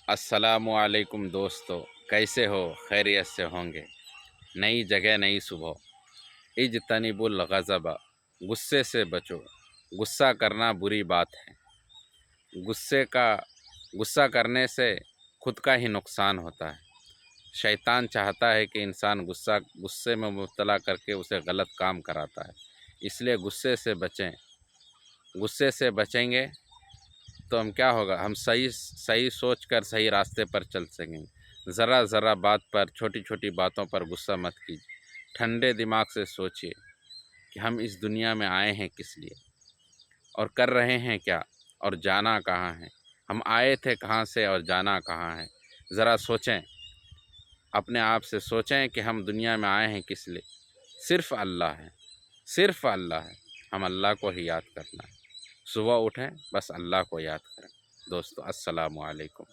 अस्सलामु अलैकुम दोस्तों, कैसे हो? खैरियत से होंगे। नई जगह नई सुबह। इज्तनिबुल गज़ब, गुस्से से बचो। गुस्सा करना बुरी बात है। गुस्सा करने से खुद का ही नुकसान होता है। शैतान चाहता है कि इंसान गुस्से में मुब्तला करके उसे गलत काम कराता है। इसलिए गुस्से से बचें। गुस्से से बचेंगे तो हम क्या होगा, हम सही सही सोच कर सही रास्ते पर चल सकेंगे। ज़रा ज़रा बात पर, छोटी छोटी बातों पर गुस्सा मत कीजिए। ठंडे दिमाग से सोचिए कि हम इस दुनिया में आए हैं किस लिए और कर रहे हैं क्या, और जाना कहाँ है। हम आए थे कहाँ से और जाना कहाँ है। ज़रा सोचें, अपने आप से सोचें कि हम दुनिया में आए हैं किस लिए। सिर्फ़ अल्लाह है, सिर्फ़ अल्लाह है। हम अल्लाह को ही याद करना है। सुबह उठें, बस अल्लाह को याद करें। दोस्तों, अस्सलामु अलैकुम।